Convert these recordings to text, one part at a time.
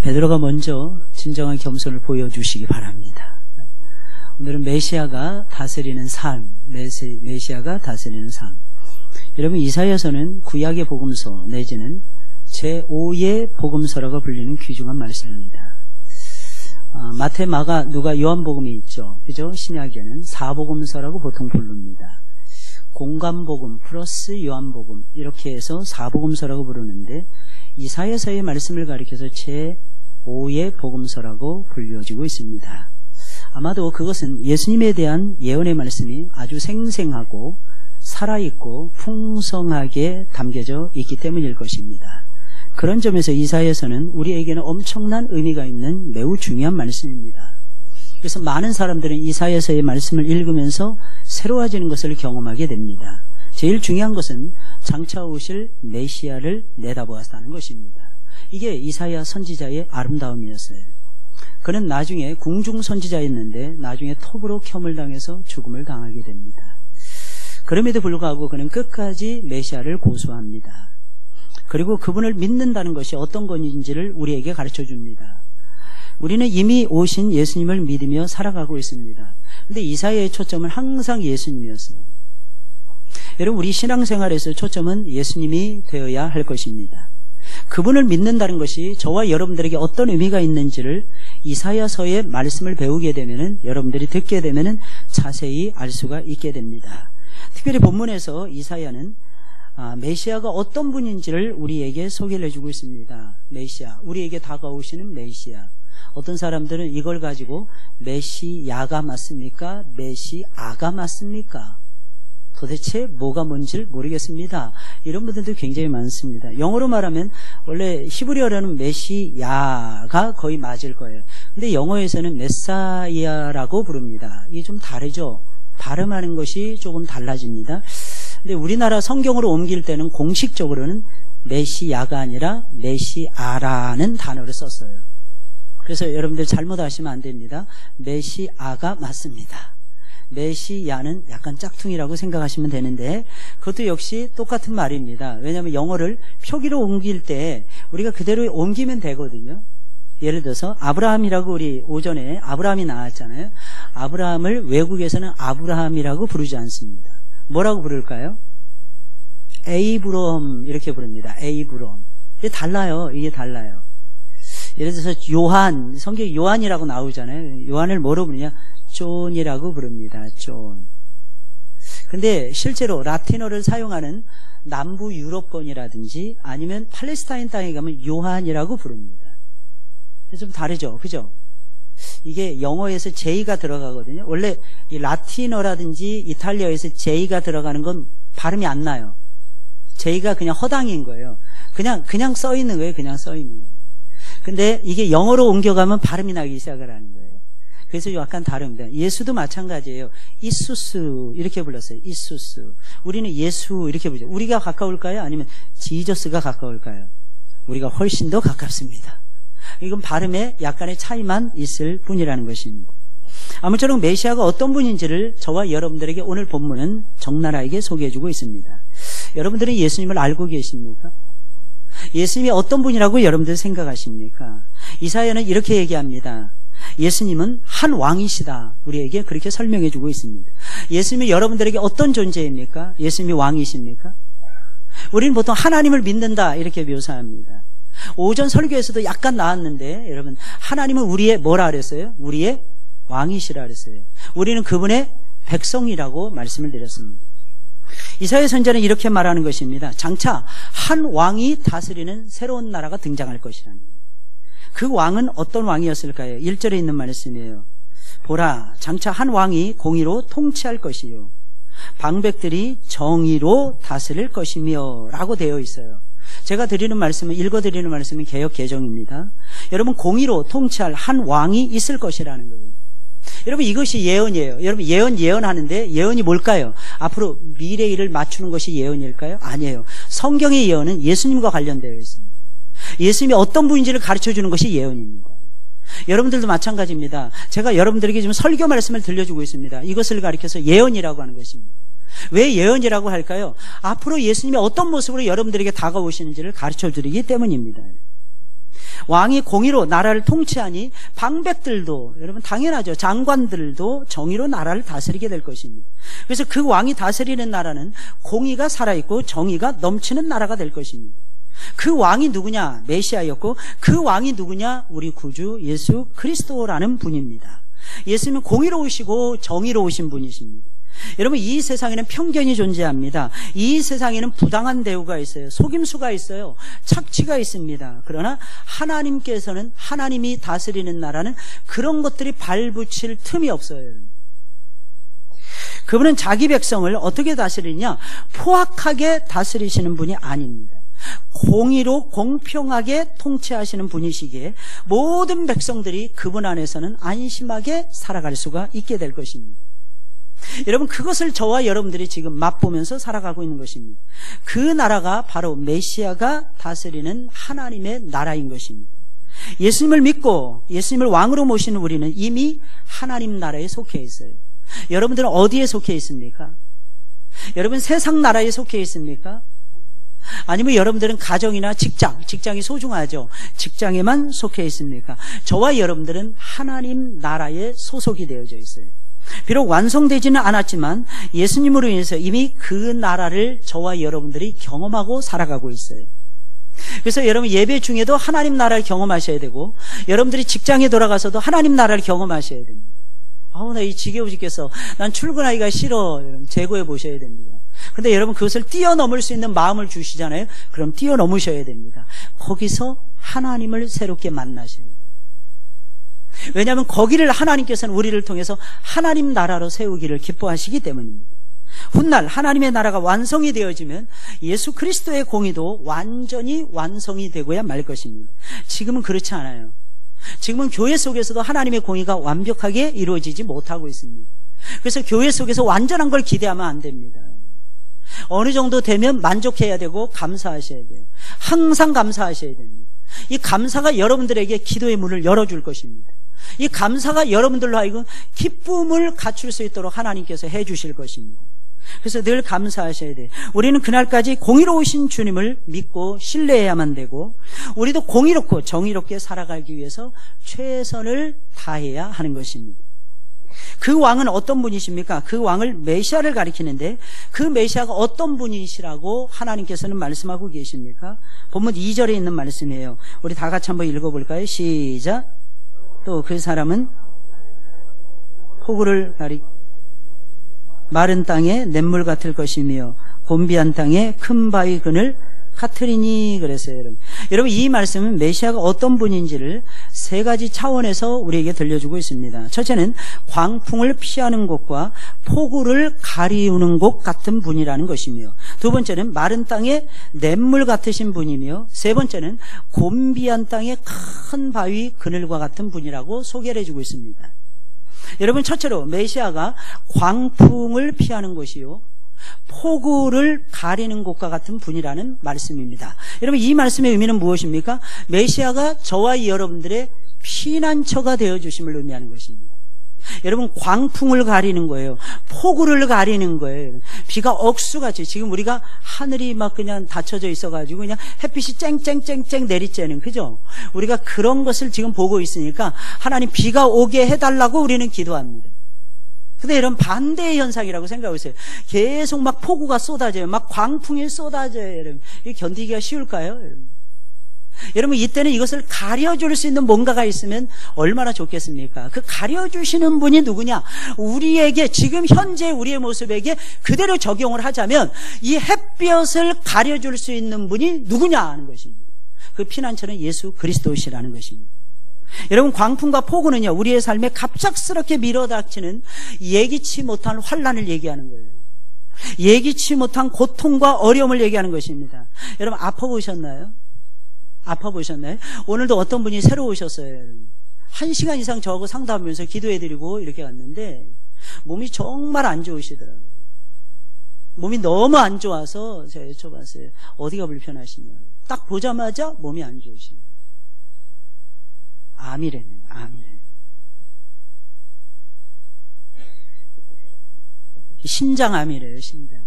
베드로가 먼저 진정한 겸손을 보여주시기 바랍니다. 오늘은 메시아가 다스리는 삶, 메시아가 다스리는 삶. 여러분, 이사야서는 구약의 복음서 내지는 제5의 복음서라고 불리는 귀중한 말씀입니다. 마태, 마가, 누가, 요한복음이 있죠. 그죠? 신약에는 사복음서라고 보통 부릅니다. 공관복음 플러스 요한복음 이렇게 해서 사복음서라고 부르는데 이사야서의 말씀을 가리켜서 제5의 복음서라고 불려지고 있습니다. 아마도 그것은 예수님에 대한 예언의 말씀이 아주 생생하고 살아있고 풍성하게 담겨져 있기 때문일 것입니다. 그런 점에서 이사야서는 우리에게는 엄청난 의미가 있는 매우 중요한 말씀입니다. 그래서 많은 사람들은 이사야서의 말씀을 읽으면서 새로워지는 것을 경험하게 됩니다. 제일 중요한 것은 장차 오실 메시아를 내다보았다는 것입니다. 이게 이사야 선지자의 아름다움이었어요. 그는 나중에 궁중 선지자였는데 나중에 톱으로 켬을 당해서 죽음을 당하게 됩니다. 그럼에도 불구하고 그는 끝까지 메시아를 고수합니다. 그리고 그분을 믿는다는 것이 어떤 것인지를 우리에게 가르쳐 줍니다. 우리는 이미 오신 예수님을 믿으며 살아가고 있습니다. 근데 이사야의 초점은 항상 예수님이었어요. 여러분, 우리 신앙생활에서 초점은 예수님이 되어야 할 것입니다. 그분을 믿는다는 것이 저와 여러분들에게 어떤 의미가 있는지를 이사야서의 말씀을 배우게 되면은, 여러분들이 듣게 되면은 자세히 알 수가 있게 됩니다. 특별히 본문에서 이사야는 메시아가 어떤 분인지를 우리에게 소개를 해주고 있습니다. 메시아, 우리에게 다가오시는 메시아. 어떤 사람들은 이걸 가지고 메시야가 맞습니까? 메시아가 맞습니까? 도대체 뭐가 뭔지를 모르겠습니다. 이런 분들도 굉장히 많습니다. 영어로 말하면 원래 히브리어로는 메시야가 거의 맞을 거예요. 근데 영어에서는 메사이아라고 부릅니다. 이게 좀 다르죠? 발음하는 것이 조금 달라집니다. 근데 우리나라 성경으로 옮길 때는 공식적으로는 메시야가 아니라 메시아라는 단어를 썼어요. 그래서 여러분들 잘못하시면 안 됩니다. 메시아가 맞습니다. 메시야는 약간 짝퉁이라고 생각하시면 되는데 그것도 역시 똑같은 말입니다. 왜냐하면 영어를 표기로 옮길 때 우리가 그대로 옮기면 되거든요. 예를 들어서 아브라함이라고 우리 오전에 아브라함이 나왔잖아요. 아브라함을 외국에서는 아브라함이라고 부르지 않습니다. 뭐라고 부를까요? 에이브롬 이렇게 부릅니다. 에이브롬. 이게 달라요. 이게 달라요. 예를 들어서 요한, 성경에 요한이라고 나오잖아요. 요한을 뭐로 부르냐? 존이라고 부릅니다. 존. 근데 실제로 라틴어를 사용하는 남부 유럽권이라든지 아니면 팔레스타인 땅에 가면 요한이라고 부릅니다. 좀 다르죠. 그죠? 이게 영어에서 J가 들어가거든요. 원래 이 라틴어라든지 이탈리아에서 J가 들어가는 건 발음이 안 나요. J가 그냥 허당인 거예요. 그냥 써 있는 거예요. 그냥 써 있는 거예요. 근데 이게 영어로 옮겨가면 발음이 나기 시작을 하는 거예요. 그래서 약간 다릅니다. 예수도 마찬가지예요. 이수스 이렇게 불렀어요. 이수스. 우리는 예수 이렇게 부르죠. 우리가 가까울까요? 아니면 지저스가 가까울까요? 우리가 훨씬 더 가깝습니다. 이건 발음에 약간의 차이만 있을 뿐이라는 것입니다. 아무쪼록 메시아가 어떤 분인지를 저와 여러분들에게 오늘 본문은 적나라하게 소개해주고 있습니다. 여러분들은 예수님을 알고 계십니까? 예수님이 어떤 분이라고 여러분들 생각하십니까? 이사야는 이렇게 얘기합니다. 예수님은 한 왕이시다. 우리에게 그렇게 설명해주고 있습니다. 예수님이 여러분들에게 어떤 존재입니까? 예수님이 왕이십니까? 우리는 보통 하나님을 믿는다 이렇게 묘사합니다. 오전 설교에서도 약간 나왔는데 여러분, 하나님은 우리의 뭐라 그랬어요? 우리의 왕이시라 그랬어요. 우리는 그분의 백성이라고 말씀을 드렸습니다. 이사야 선지자는 이렇게 말하는 것입니다. 장차 한 왕이 다스리는 새로운 나라가 등장할 것이라는 거예요. 그 왕은 어떤 왕이었을까요? 1절에 있는 말씀이에요. 보라, 장차 한 왕이 공의로 통치할 것이요 방백들이 정의로 다스릴 것이며 라고 되어 있어요. 제가 드리는 말씀은, 읽어드리는 말씀은 개역 개정입니다. 여러분, 공의로 통치할 한 왕이 있을 것이라는 거예요. 여러분, 이것이 예언이에요. 여러분, 예언하는데 예언이 뭘까요? 앞으로 미래 일을 맞추는 것이 예언일까요? 아니에요. 성경의 예언은 예수님과 관련되어 있습니다. 예수님이 어떤 분인지를 가르쳐주는 것이 예언입니다. 여러분들도 마찬가지입니다. 제가 여러분들에게 지금 설교 말씀을 들려주고 있습니다. 이것을 가리켜서 예언이라고 하는 것입니다. 왜 예언이라고 할까요? 앞으로 예수님이 어떤 모습으로 여러분들에게 다가오시는지를 가르쳐드리기 때문입니다. 왕이 공의로 나라를 통치하니 방백들도, 여러분 당연하죠, 장관들도 정의로 나라를 다스리게 될 것입니다. 그래서 그 왕이 다스리는 나라는 공의가 살아있고 정의가 넘치는 나라가 될 것입니다. 그 왕이 누구냐? 메시아였고, 그 왕이 누구냐? 우리 구주 예수 그리스도라는 분입니다. 예수님은 공의로우시고 정의로우신 분이십니다. 여러분, 이 세상에는 편견이 존재합니다. 이 세상에는 부당한 대우가 있어요. 속임수가 있어요. 착취가 있습니다. 그러나 하나님께서는, 하나님이 다스리는 나라는 그런 것들이 발붙일 틈이 없어요. 그분은 자기 백성을 어떻게 다스리냐? 포악하게 다스리시는 분이 아닙니다. 공의로 공평하게 통치하시는 분이시기에 모든 백성들이 그분 안에서는 안심하게 살아갈 수가 있게 될 것입니다. 여러분, 그것을 저와 여러분들이 지금 맛보면서 살아가고 있는 것입니다. 그 나라가 바로 메시아가 다스리는 하나님의 나라인 것입니다. 예수님을 믿고 예수님을 왕으로 모시는 우리는 이미 하나님 나라에 속해 있어요. 여러분들은 어디에 속해 있습니까? 여러분, 세상 나라에 속해 있습니까? 아니면 여러분들은 가정이나 직장이 소중하죠. 직장에만 속해 있습니까? 저와 여러분들은 하나님 나라에 소속이 되어져 있어요. 비록 완성되지는 않았지만 예수님으로 인해서 이미 그 나라를 저와 여러분들이 경험하고 살아가고 있어요. 그래서 여러분, 예배 중에도 하나님 나라를 경험하셔야 되고, 여러분들이 직장에 돌아가서도 하나님 나라를 경험하셔야 됩니다. 나 이 지겨워 죽겠어, 난 출근하기가 싫어, 재고해 보셔야 됩니다. 근데 여러분, 그것을 뛰어넘을 수 있는 마음을 주시잖아요. 그럼 뛰어넘으셔야 됩니다. 거기서 하나님을 새롭게 만나셔야 돼요. 왜냐하면 거기를 하나님께서는 우리를 통해서 하나님 나라로 세우기를 기뻐하시기 때문입니다. 훗날 하나님의 나라가 완성이 되어지면 예수 그리스도의 공의도 완전히 완성이 되고야 말 것입니다. 지금은 그렇지 않아요. 지금은 교회 속에서도 하나님의 공의가 완벽하게 이루어지지 못하고 있습니다. 그래서 교회 속에서 완전한 걸 기대하면 안 됩니다. 어느 정도 되면 만족해야 되고 감사하셔야 돼요. 항상 감사하셔야 됩니다. 이 감사가 여러분들에게 기도의 문을 열어줄 것입니다. 이 감사가 여러분들로 하여금 기쁨을 갖출 수 있도록 하나님께서 해주실 것입니다. 그래서 늘 감사하셔야 돼요. 우리는 그날까지 공의로우신 주님을 믿고 신뢰해야만 되고, 우리도 공의롭고 정의롭게 살아가기 위해서 최선을 다해야 하는 것입니다. 그 왕은 어떤 분이십니까? 그 왕을 메시아를 가리키는데, 그 메시아가 어떤 분이시라고 하나님께서는 말씀하고 계십니까? 본문 2절에 있는 말씀이에요. 우리 다 같이 한번 읽어볼까요? 시작. 또 그 사람은 폭우를 마른 땅에 냇물 같을 것이며 곤비한 땅에 큰 바위 그늘 같으리니 그랬어요. 여러분, 이 말씀은 메시아가 어떤 분인지를 세 가지 차원에서 우리에게 들려주고 있습니다. 첫째는 광풍을 피하는 곳과 폭우를 가리우는 곳 같은 분이라는 것이며, 두 번째는 마른 땅에 냇물 같으신 분이며, 세 번째는 곤비한 땅에 큰 바위 그늘과 같은 분이라고 소개를 해주고 있습니다. 여러분, 첫째로 메시아가 광풍을 피하는 곳이요, 폭우를 가리는 곳과 같은 분이라는 말씀입니다. 여러분, 이 말씀의 의미는 무엇입니까? 메시아가 저와 여러분들의 피난처가 되어주심을 의미하는 것입니다. 여러분, 광풍을 가리는 거예요. 폭우를 가리는 거예요. 비가 억수같이, 지금 우리가 하늘이 막 그냥 닫혀져 있어가지고 그냥 햇빛이 쨍쨍쨍쨍 내리쬐는, 그죠? 우리가 그런 것을 지금 보고 있으니까 하나님 비가 오게 해달라고 우리는 기도합니다. 근데 이런 반대의 현상이라고 생각해보세요. 계속 막 폭우가 쏟아져요. 막 광풍이 쏟아져요. 여러분, 이게 견디기가 쉬울까요? 여러분, 이때는 이것을 가려줄 수 있는 뭔가가 있으면 얼마나 좋겠습니까? 그 가려주시는 분이 누구냐? 우리에게, 지금 현재 우리의 모습에게 그대로 적용을 하자면 이 햇볕을 가려줄 수 있는 분이 누구냐 하는 것입니다. 그 피난처는 예수 그리스도시라는 것입니다. 여러분, 광풍과 폭우는요, 우리의 삶에 갑작스럽게 밀어닥치는 예기치 못한 환난을 얘기하는 거예요. 예기치 못한 고통과 어려움을 얘기하는 것입니다. 여러분, 아파보셨나요? 오늘도 어떤 분이 새로 오셨어요. 1시간 이상 저하고 상담하면서 기도해드리고 이렇게 왔는데 몸이 정말 안 좋으시더라고요. 몸이 너무 안 좋아서 제가 여쭤봤어요. 어디가 불편하시냐. 딱 보자마자 몸이 안 좋으시네요. 암이래요. 신장암이래요. 신장.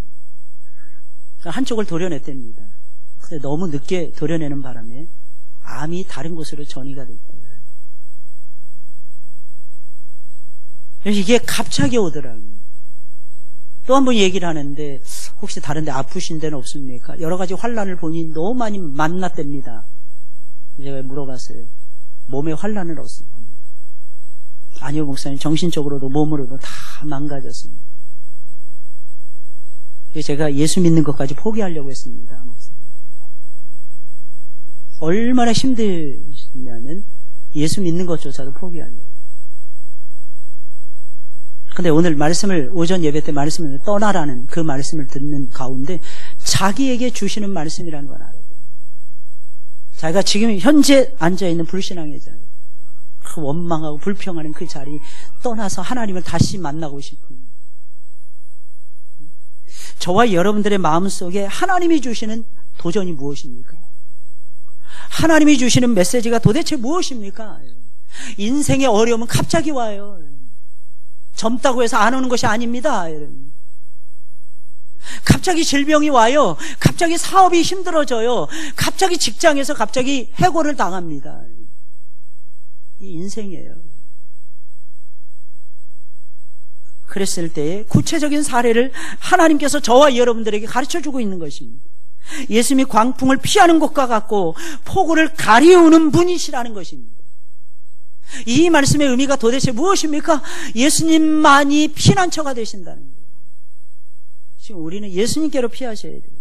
한쪽을 도려냈답니다. 너무 늦게 도려내는 바람에 암이 다른 곳으로 전이가 됐다. 그래서 이게 갑자기 오더라고요. 또 한 번 얘기를 하는데 혹시 다른 데 아프신 데는 없습니까? 여러 가지 환란을 보니 너무 많이 만났답니다. 제가 물어봤어요. 몸에 환란은 없습니다. 아니요, 목사님. 정신적으로도 몸으로도 다 망가졌습니다. 그래서 제가 예수 믿는 것까지 포기하려고 했습니다. 얼마나 힘드냐면 예수 믿는 것조차도 포기하려고. 근데 오늘 말씀을, 오전 예배 때 말씀을 떠나라는 그 말씀을 듣는 가운데 자기에게 주시는 말씀이라는 걸 알아요. 자기가 지금 현재 앉아있는 불신앙의 자리, 그 원망하고 불평하는 그 자리 떠나서 하나님을 다시 만나고 싶은, 저와 여러분들의 마음속에 하나님이 주시는 도전이 무엇입니까? 하나님이 주시는 메시지가 도대체 무엇입니까? 인생의 어려움은 갑자기 와요. 젊다고 해서 안 오는 것이 아닙니다. 갑자기 질병이 와요. 갑자기 사업이 힘들어져요. 갑자기 직장에서 갑자기 해고를 당합니다. 이 인생이에요. 그랬을 때 구체적인 사례를 하나님께서 저와 여러분들에게 가르쳐주고 있는 것입니다. 예수님이 광풍을 피하는 것과 같고 폭우를 가리우는 분이시라는 것입니다. 이 말씀의 의미가 도대체 무엇입니까? 예수님만이 피난처가 되신다는 거예요. 지금 우리는 예수님께로 피하셔야 돼요.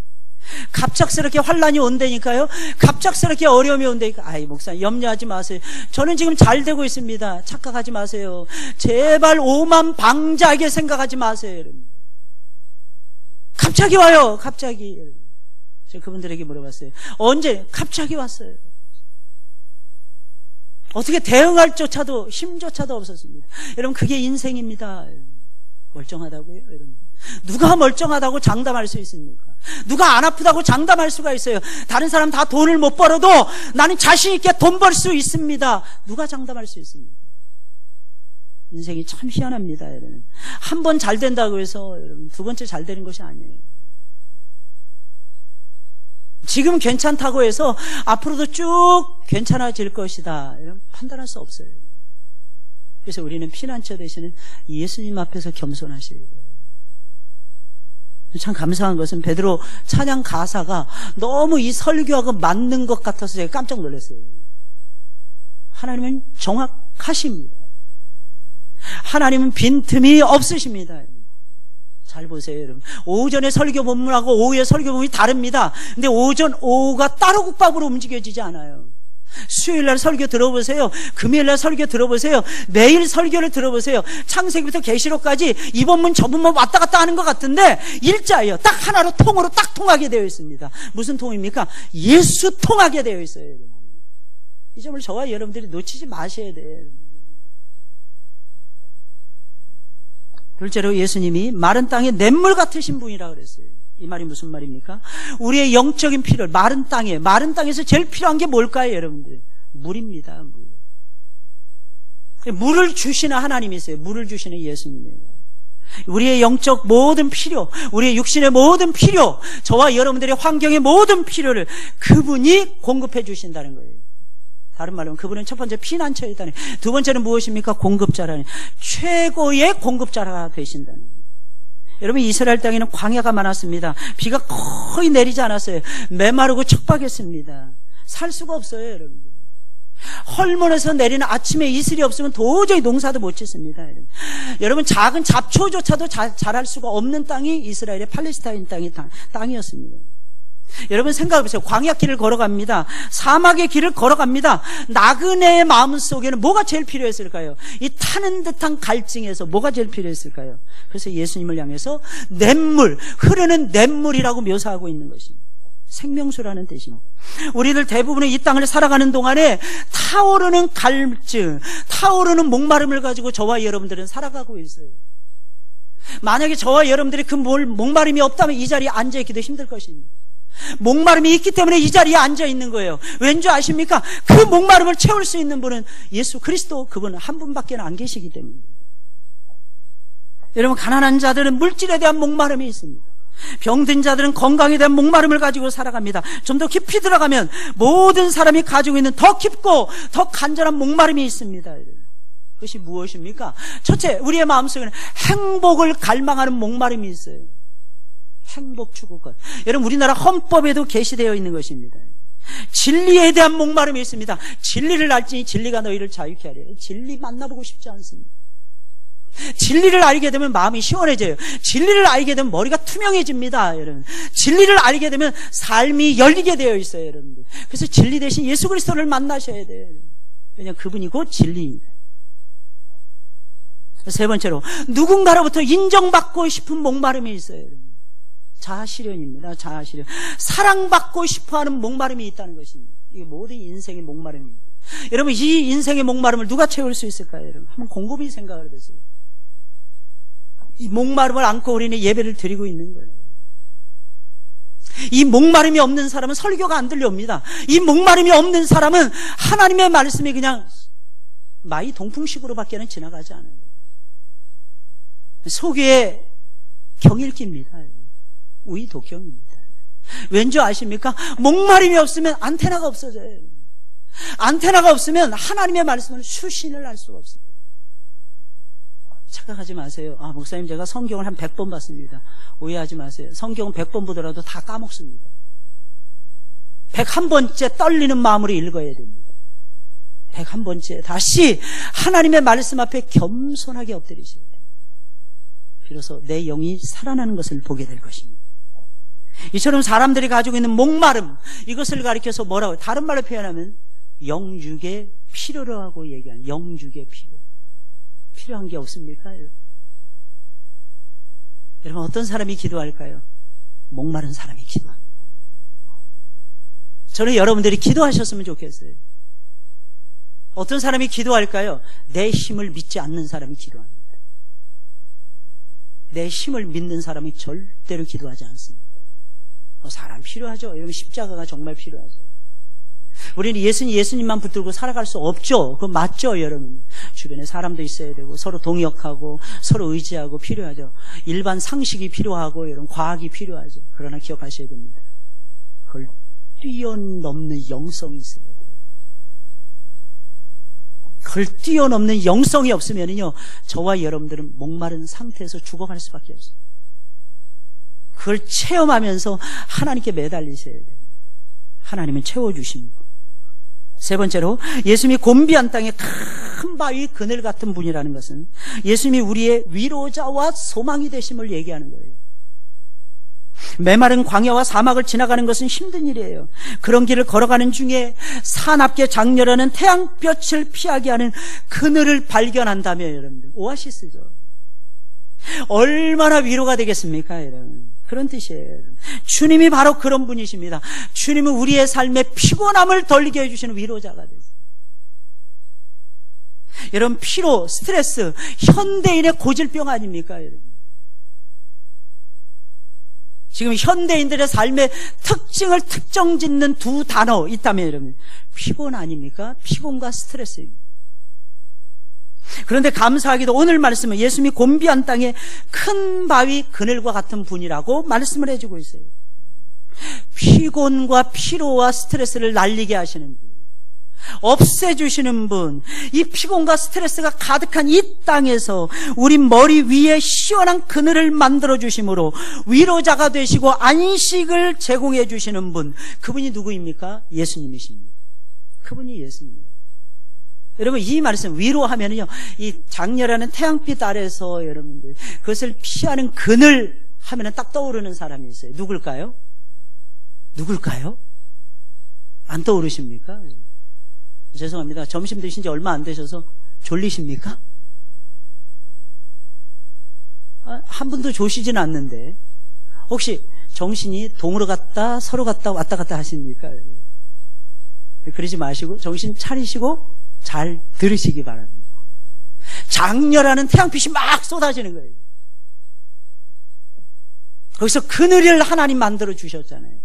갑작스럽게 환란이 온다니까요. 갑작스럽게 어려움이 온다니까. 아이, 목사님 염려하지 마세요. 저는 지금 잘 되고 있습니다. 착각하지 마세요. 제발 오만 방자하게 생각하지 마세요. 갑자기 와요. 갑자기. 제가 그분들에게 물어봤어요. 언제? 갑자기 왔어요. 어떻게 대응할 조차도 힘조차도 없었습니다. 여러분, 그게 인생입니다. 멀쩡하다고요? 여러분, 누가 멀쩡하다고 장담할 수 있습니까? 누가 안 아프다고 장담할 수가 있어요? 다른 사람 다 돈을 못 벌어도 나는 자신 있게 돈 벌 수 있습니다. 누가 장담할 수 있습니까? 인생이 참 희한합니다. 여러분, 한 번 잘 된다고 해서 여러분, 두 번째 잘 되는 것이 아니에요. 지금 괜찮다고 해서 앞으로도 쭉 괜찮아질 것이다, 이런 판단할 수 없어요. 그래서 우리는 피난처 되시는 예수님 앞에서 겸손하셔야 돼요. 참 감사한 것은 베드로 찬양 가사가 너무 이 설교하고 맞는 것 같아서 제가 깜짝 놀랐어요. 하나님은 정확하십니다. 하나님은 빈틈이 없으십니다. 잘 보세요, 여러분. 오전에 설교 본문하고 오후에 설교 본문이 다릅니다. 근데 오후가 따로 국밥으로 움직여지지 않아요. 수요일날 설교 들어보세요. 금요일날 설교 들어보세요. 매일 설교를 들어보세요. 창세기부터 계시록까지 이 본문 저 본문 왔다 갔다 하는 것 같은데 일자예요. 딱 하나로 통으로 딱 통하게 되어 있습니다. 무슨 통입니까? 예수 통하게 되어 있어요. 이 점을 저와 여러분들이 놓치지 마셔야 돼요. 둘째로 예수님이 마른 땅에 냇물 같으신 분이라고 그랬어요. 이 말이 무슨 말입니까? 우리의 영적인 필요를 마른 땅에서 제일 필요한 게 뭘까요, 여러분들? 물입니다. 물을 주시는 하나님이세요. 물을 주시는 예수님이에요. 우리의 영적 모든 필요, 우리의 육신의 모든 필요, 저와 여러분들의 환경의 모든 필요를 그분이 공급해 주신다는 거예요. 다른 말로 그분은 첫 번째 피난처이다니, 두 번째는 무엇입니까? 공급자라니, 최고의 공급자가 되신다는 거예요. 여러분, 이스라엘 땅에는 광야가 많았습니다. 비가 거의 내리지 않았어요. 메마르고 척박했습니다. 살 수가 없어요, 여러분. 헐몬에서 내리는 아침에 이슬이 없으면 도저히 농사도 못 짓습니다. 여러분, 작은 잡초조차도 자랄 수가 없는 땅이 이스라엘의 팔레스타인 땅이었습니다. 여러분 생각해보세요. 광야길을 걸어갑니다. 사막의 길을 걸어갑니다. 나그네의 마음속에는 뭐가 제일 필요했을까요? 이 타는 듯한 갈증에서 뭐가 제일 필요했을까요? 그래서 예수님을 향해서 냇물, 흐르는 냇물이라고 묘사하고 있는 것입니다. 생명수라는 뜻입니다. 우리들 대부분의 이 땅을 살아가는 동안에 타오르는 갈증, 타오르는 목마름을 가지고 저와 여러분들은 살아가고 있어요. 만약에 저와 여러분들이 그 목마름이 없다면 이 자리에 앉아있기도 힘들 것입니다. 목마름이 있기 때문에 이 자리에 앉아 있는 거예요. 왠지 아십니까? 그 목마름을 채울 수 있는 분은 예수 그리스도, 그분은 한 분밖에 안 계시기 때문에. 여러분, 가난한 자들은 물질에 대한 목마름이 있습니다. 병든 자들은 건강에 대한 목마름을 가지고 살아갑니다. 좀 더 깊이 들어가면 모든 사람이 가지고 있는 더 깊고 더 간절한 목마름이 있습니다. 그것이 무엇입니까? 첫째, 우리의 마음속에는 행복을 갈망하는 목마름이 있어요. 행복 추구권. 여러분, 우리나라 헌법에도 게시되어 있는 것입니다. 진리에 대한 목마름이 있습니다. 진리를 알지니 진리가 너희를 자유케 하리라. 진리 만나보고 싶지 않습니다. 진리를 알게 되면 마음이 시원해져요. 진리를 알게 되면 머리가 투명해집니다, 여러분. 진리를 알게 되면 삶이 열리게 되어 있어요, 여러분들. 그래서 진리 대신 예수 그리스도를 만나셔야 돼요. 왜냐하면 그분이 곧 진리입니다. 세 번째로, 누군가로부터 인정받고 싶은 목마름이 있어요. 자아실현입니다. 자아실현. 사랑받고 싶어하는 목마름이 있다는 것입니다. 이게 모든 인생의 목마름입니다. 여러분, 이 인생의 목마름을 누가 채울 수 있을까요? 여러분, 한번 곰곰이 생각을 해보세요. 이 목마름을 안고 우리는 예배를 드리고 있는 거예요. 이 목마름이 없는 사람은 설교가 안 들려옵니다. 이 목마름이 없는 사람은 하나님의 말씀이 그냥 마이 동풍식으로밖에는 지나가지 않아요. 속에 경읽기입니다. 우이독경입니다. 왠지 아십니까? 목마름이 없으면 안테나가 없어져요. 안테나가 없으면 하나님의 말씀을 수신을 할 수가 없어요. 착각하지 마세요. 목사님, 제가 성경을 한 100번 봤습니다. 오해하지 마세요. 성경은 100번 보더라도 다 까먹습니다. 101번째 떨리는 마음으로 읽어야 됩니다. 101번째 다시 하나님의 말씀 앞에 겸손하게 엎드리셔야 돼요. 비로소 내 영이 살아나는 것을 보게 될 것입니다. 이처럼 사람들이 가지고 있는 목마름, 이것을 가리켜서 뭐라고, 다른 말로 표현하면 영육의 필요로 하고 얘기하는 영육의 필요. 필요한 게 없습니까? 여러분, 어떤 사람이 기도할까요? 목마른 사람이 기도합니다. 저는 여러분들이 기도하셨으면 좋겠어요. 어떤 사람이 기도할까요? 내 힘을 믿지 않는 사람이 기도합니다. 내 힘을 믿는 사람이 절대로 기도하지 않습니다. 사람 필요하죠. 여러분, 십자가가 정말 필요하죠. 우리는 예수님만 붙들고 살아갈 수 없죠. 그거 맞죠, 여러분? 주변에 사람도 있어야 되고, 서로 동역하고, 서로 의지하고 필요하죠. 일반 상식이 필요하고, 여러분, 과학이 필요하죠. 그러나 기억하셔야 됩니다. 그걸 뛰어넘는 영성이 있어야 돼요. 그걸 뛰어넘는 영성이 없으면요, 저와 여러분들은 목마른 상태에서 죽어갈 수밖에 없어요. 그걸 체험하면서 하나님께 매달리셔야 돼요. 하나님은 채워주십니다. 세 번째로, 예수님이 곤비한 땅에 큰 바위 그늘 같은 분이라는 것은 예수님이 우리의 위로자와 소망이 되심을 얘기하는 거예요. 메마른 광야와 사막을 지나가는 것은 힘든 일이에요. 그런 길을 걸어가는 중에 사납게 장렬하는 태양볕을 피하게 하는 그늘을 발견한다면, 여러분들, 오아시스죠. 얼마나 위로가 되겠습니까, 여러분? 그런 뜻이에요. 주님이 바로 그런 분이십니다. 주님은 우리의 삶의 피곤함을 덜게 해주시는 위로자가 되세요. 여러분, 피로, 스트레스, 현대인의 고질병 아닙니까, 여러분? 지금 현대인들의 삶의 특징을 특정짓는 두 단어 있다면, 여러분, 피곤 아닙니까? 피곤과 스트레스입니다. 그런데 감사하게도 오늘 말씀은 예수님이 곤비한 땅에 큰 바위 그늘과 같은 분이라고 말씀을 해주고 있어요. 피곤과 피로와 스트레스를 날리게 하시는 분, 없애주시는 분, 이 피곤과 스트레스가 가득한 이 땅에서 우리 머리 위에 시원한 그늘을 만들어주심으로 위로자가 되시고 안식을 제공해 주시는 분, 그분이 누구입니까? 예수님이십니다. 그분이 예수님이에요. 여러분, 이 말씀, 위로하면은요, 이 장렬하는 태양빛 아래서 여러분들 그것을 피하는 그늘 하면은 딱 떠오르는 사람이 있어요. 누굴까요? 누굴까요? 안 떠오르십니까? 죄송합니다. 점심 드신 지 얼마 안 되셔서 졸리십니까? 한 분도 조시진 않는데 혹시 정신이 동으로 갔다 서로 갔다 왔다 갔다 하십니까? 그러지 마시고 정신 차리시고 잘 들으시기 바랍니다. 장렬하는 태양빛이 막 쏟아지는 거예요. 거기서 그늘을 하나님 만들어 주셨잖아요.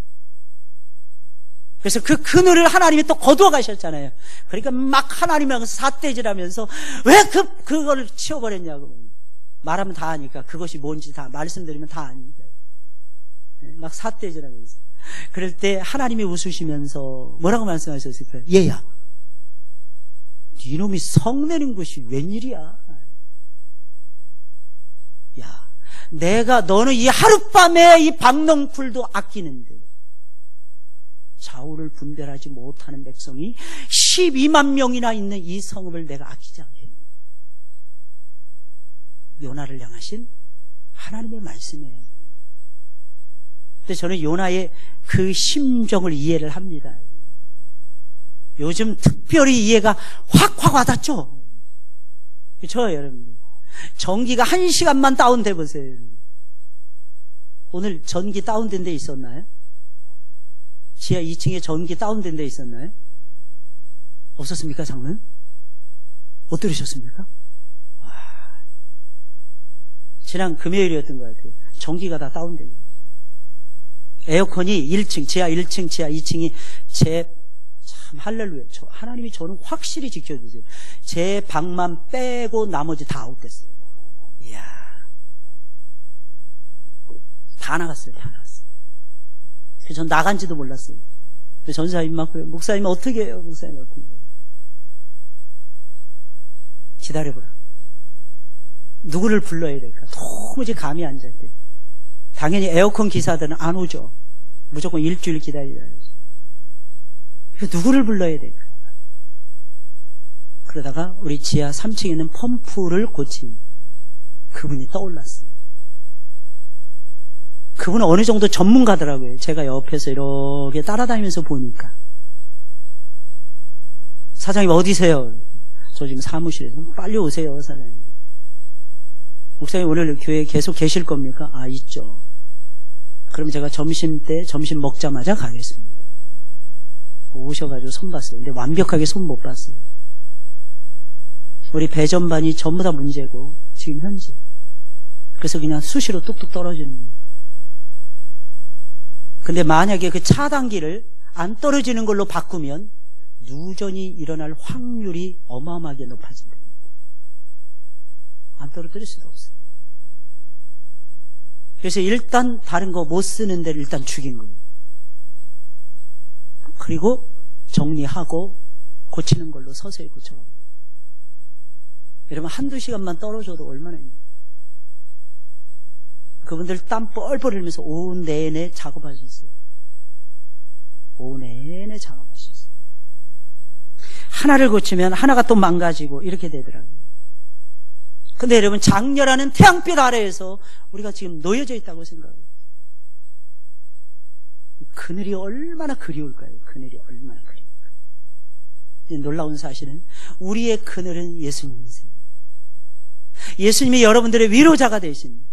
그래서 그 그늘을 하나님이 또 거두어 가셨잖아요. 그러니까 막 하나님하고 삿대질하면서 왜 그걸 치워버렸냐고 말하면 다 아니까, 그것이 뭔지 다 말씀드리면 다 아니까. 막 삿대질하고 있어요. 그럴 때 하나님이 웃으시면서 뭐라고 말씀하셨을까요? 얘야, 이놈이 성내는 것이 웬일이야. 야, 너는 이 하룻밤에 이 박넝쿨도 아끼는데 좌우를 분별하지 못하는 백성이 12만 명이나 있는 이 성읍을 내가 아끼지 않겠니? 요나를 향하신 하나님의 말씀이에요. 근데 저는 요나의 그 심정을 이해를 합니다. 요즘 특별히 이해가 확 와닿죠? 그렇죠, 여러분? 전기가 1시간만 다운돼 보세요. 오늘 전기 다운된 데 있었나요? 지하 2층에 전기 다운된 데 있었나요? 없었습니까, 장로님? 못 들으셨습니까? 지난 금요일이었던 것 같아요. 전기가 다 다운된 거예요. 에어컨이 1층, 지하 1층, 지하 2층이 참 할렐루야. 하나님이 저는 확실히 지켜주세요. 제 방만 빼고 나머지 다 아웃됐어요. 이야. 다 나갔어요. 그래서 전 나간지도 몰랐어요. 전사님 막 그래요. 목사님 어떻게 해요? 목사님 어떻게 해요? 기다려보라. 누구를 불러야 될까? 도무지 감이 안 잡혀요. 당연히 에어컨 기사들은 안 오죠. 무조건 일주일 기다려야 해요. 누구를 불러야 될까? 그러다가 우리 지하 3층에 있는 펌프를 고친 그분이 떠올랐어요. 그분은 어느 정도 전문가더라고요. 제가 옆에서 이렇게 따라다니면서 보니까. 사장님 어디세요? 저 지금 사무실에서. 빨리 오세요, 사장님. 목사님 오늘 교회에 계속 계실 겁니까? 아, 있죠. 그럼 제가 점심 먹자마자 가겠습니다. 오셔가지고 손 봤어요. 근데 완벽하게 손 못 봤어요. 우리 배전반이 전부 다 문제고 지금 현재. 그래서 그냥 수시로 뚝뚝 떨어지는 거예요. 근데 만약에 그 차단기를 안 떨어지는 걸로 바꾸면 누전이 일어날 확률이 어마어마하게 높아진다. 안 떨어뜨릴 수도 없어요. 그래서 일단 다른 거 못 쓰는 데를 일단 죽인 거예요. 그리고 정리하고 고치는 걸로 서서히 고쳐가고. 여러분 한두 시간만 떨어져도 얼마나 있나요? 그분들 땀 뻘뻘 흘리면서 오후 내내 작업하셨어요. 오후 내내 작업하셨어요. 하나를 고치면 하나가 또 망가지고 이렇게 되더라고요. 근데 여러분 장렬하는 태양빛 아래에서 우리가 지금 놓여져 있다고 생각해요. 그늘이 얼마나 그리울까요? 그늘이 얼마나 그리울까요? 놀라운 사실은 우리의 그늘은 예수님이세요. 예수님이 여러분들의 위로자가 되십니다.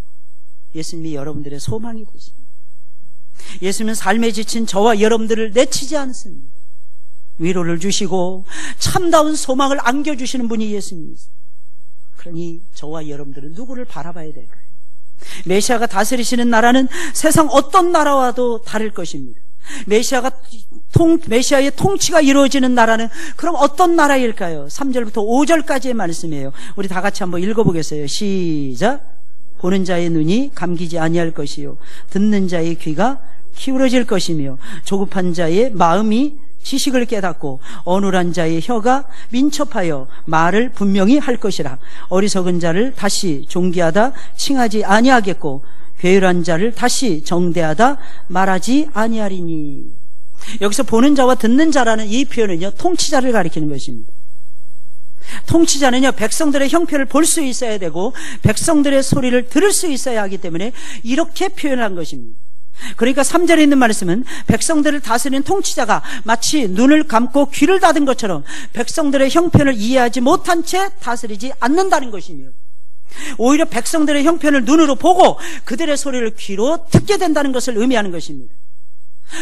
예수님이 여러분들의 소망이 되십니다. 예수님은 삶에 지친 저와 여러분들을 내치지 않습니다. 위로를 주시고 참다운 소망을 안겨주시는 분이 예수님이세요. 그러니 저와 여러분들은 누구를 바라봐야 될까요? 메시아가 다스리시는 나라는 세상 어떤 나라와도 다를 것입니다. 메시아의 통치가 이루어지는 나라는 그럼 어떤 나라일까요? 3절부터 5절까지의 말씀이에요. 우리 다 같이 한번 읽어보겠어요. 시작. 보는 자의 눈이 감기지 아니할 것이요 듣는 자의 귀가 기울어질 것이며 조급한 자의 마음이 지식을 깨닫고 어눌한 자의 혀가 민첩하여 말을 분명히 할 것이라. 어리석은 자를 다시 존귀하다 칭하지 아니하겠고 괴율한 자를 다시 정대하다 말하지 아니하리니. 여기서 보는 자와 듣는 자라는 이 표현은요 통치자를 가리키는 것입니다. 통치자는요 백성들의 형편을 볼 수 있어야 되고 백성들의 소리를 들을 수 있어야 하기 때문에 이렇게 표현한 것입니다. 그러니까 3절에 있는 말씀은 백성들을 다스리는 통치자가 마치 눈을 감고 귀를 닫은 것처럼 백성들의 형편을 이해하지 못한 채 다스리지 않는다는 것이며 오히려 백성들의 형편을 눈으로 보고 그들의 소리를 귀로 듣게 된다는 것을 의미하는 것입니다.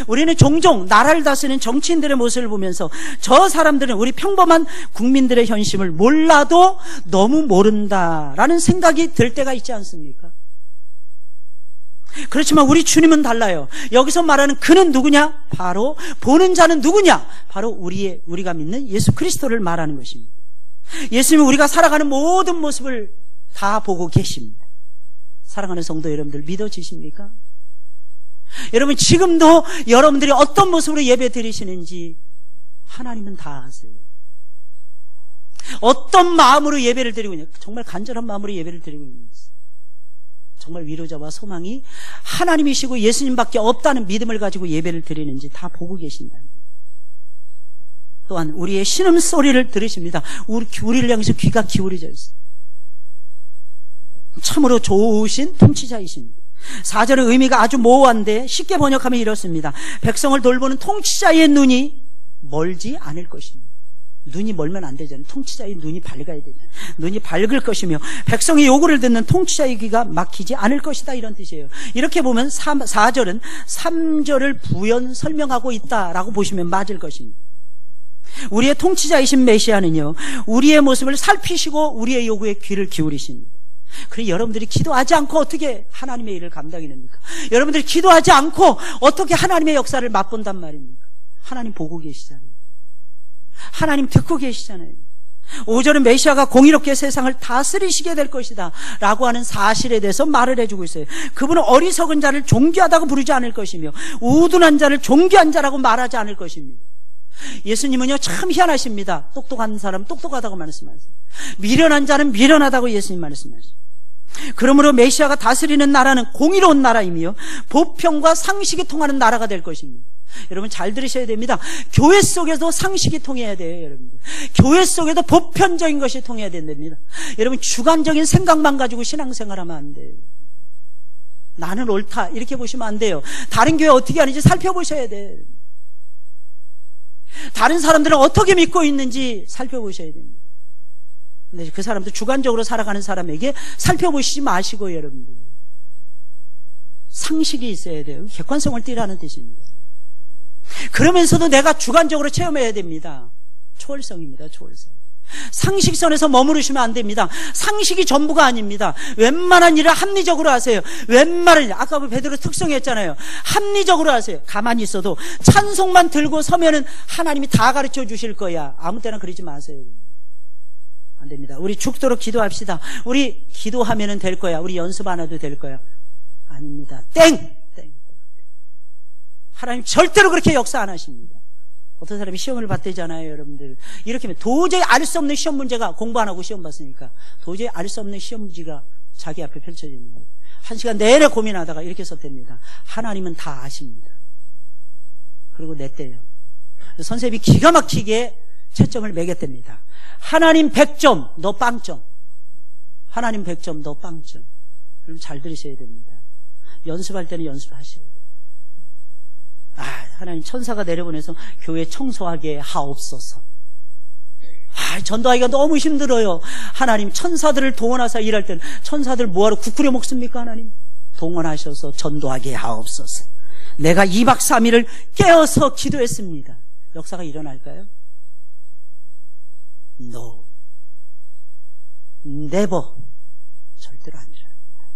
우리는 종종 나라를 다스리는 정치인들의 모습을 보면서 저 사람들은 우리 평범한 국민들의 현실을 몰라도 너무 모른다라는 생각이 들 때가 있지 않습니까? 그렇지만 우리 주님은 달라요. 여기서 말하는 그는 누구냐? 바로 보는 자는 누구냐? 바로 우리가 믿는 예수 그리스도를 말하는 것입니다. 예수님은 우리가 살아가는 모든 모습을 다 보고 계십니다. 사랑하는 성도 여러분들 믿어지십니까? 여러분, 지금도 여러분들이 어떤 모습으로 예배 드리시는지 하나님은 다 아세요. 어떤 마음으로 예배를 드리고 있냐, 정말 간절한 마음으로 예배를 드리고 있는지, 정말 위로자와 소망이 하나님이시고 예수님밖에 없다는 믿음을 가지고 예배를 드리는지 다 보고 계신다. 또한 우리의 신음소리를 들으십니다. 우리를 향해서 귀가 기울여져 있어요. 참으로 좋으신 통치자이십니다. 4절의 의미가 아주 모호한데 쉽게 번역하면 이렇습니다. 백성을 돌보는 통치자의 눈이 멀지 않을 것입니다. 눈이 멀면 안 되잖아요. 통치자의 눈이 밝아야 되잖아요. 눈이 밝을 것이며 백성의 요구를 듣는 통치자의 귀가 막히지 않을 것이다, 이런 뜻이에요. 이렇게 보면 4절은 3절을 부연 설명하고 있다라고 보시면 맞을 것입니다. 우리의 통치자이신 메시아는요, 우리의 모습을 살피시고 우리의 요구에 귀를 기울이십니다. 그래, 여러분들이 기도하지 않고 어떻게 하나님의 일을 감당해냅니까? 여러분들이 기도하지 않고 어떻게 하나님의 역사를 맛본단 말입니까? 하나님 보고 계시잖아요. 하나님 듣고 계시잖아요. 5절은 메시아가 공의롭게 세상을 다스리시게 될 것이다 라고 하는 사실에 대해서 말을 해주고 있어요. 그분은 어리석은 자를 존귀하다고 부르지 않을 것이며 우둔한 자를 존귀한 자라고 말하지 않을 것입니다. 예수님은요, 참 희한하십니다. 똑똑한 사람 똑똑하다고 말씀하세요. 미련한 자는 미련하다고 예수님 말씀하세요. 그러므로 메시아가 다스리는 나라는 공의로운 나라이며 보편과 상식이 통하는 나라가 될 것입니다. 여러분, 잘 들으셔야 됩니다. 교회 속에도 상식이 통해야 돼요, 여러분들. 교회 속에도 보편적인 것이 통해야 된답니다. 여러분, 주관적인 생각만 가지고 신앙생활하면 안 돼요. 나는 옳다 이렇게 보시면 안 돼요. 다른 교회 어떻게 하는지 살펴보셔야 돼요. 다른 사람들은 어떻게 믿고 있는지 살펴보셔야 됩니다. 근데 그 사람도 주관적으로 살아가는 사람에게 살펴보시지 마시고, 여러분들, 상식이 있어야 돼요. 객관성을 띠라는 뜻입니다. 그러면서도 내가 주관적으로 체험해야 됩니다. 초월성입니다. 초월성. 상식선에서 머무르시면 안 됩니다. 상식이 전부가 아닙니다. 웬만한 일을 합리적으로 하세요. 아까 베드로 특성했잖아요. 합리적으로 하세요. 가만히 있어도 찬송만 들고 서면은 하나님이 다 가르쳐 주실 거야. 아무 때나 그러지 마세요. 안 됩니다. 우리 죽도록 기도합시다. 우리 기도하면은 될 거야. 우리 연습 안 해도 될 거야. 아닙니다. 땡! 하나님 절대로 그렇게 역사 안 하십니다. 어떤 사람이 시험을 봤대잖아요, 여러분들. 이렇게 하면 도저히 알 수 없는 시험 문제가, 공부 안 하고 시험 봤으니까 도저히 알 수 없는 시험 문제가 자기 앞에 펼쳐집니다. 1시간 내내 고민하다가 이렇게 썼답니다. 하나님은 다 아십니다. 그리고 냈대요. 선생님이 기가 막히게 채점을 매겼답니다. 하나님 100점, 너 빵점. 하나님 100점, 너 빵점. 그럼 잘 들으셔야 됩니다. 연습할 때는 연습하셔야 돼요. 하나님 천사가 내려보내서 교회 청소하게 하옵소서. 전도하기가 너무 힘들어요. 하나님, 천사들을 동원하사 일할 때는 천사들 뭐하러 구꾸려 먹습니까? 하나님, 동원하셔서 전도하게 하옵소서. 내가 2박 3일을 깨어서 기도했습니다. 역사가 일어날까요? No. Never. 절대로 안 일어납니다.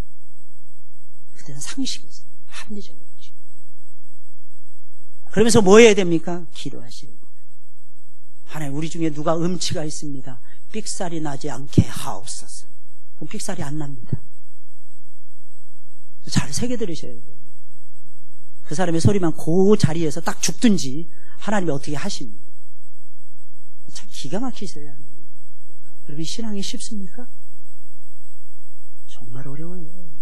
그때는 상식이 있어요. 합리적이죠. 그러면서 뭐 해야 됩니까? 기도하셔야 돼요. 하나님, 우리 중에 누가 음치가 있습니다. 삑살이 나지 않게 하옵소서. 그럼 삑살이 안 납니다. 잘 새겨 들으셔야 돼요. 그 사람의 소리만 그 자리에서 딱 죽든지 하나님이 어떻게 하십니까? 참 기가 막히세요. 여러분, 신앙이 쉽습니까? 정말 어려워요.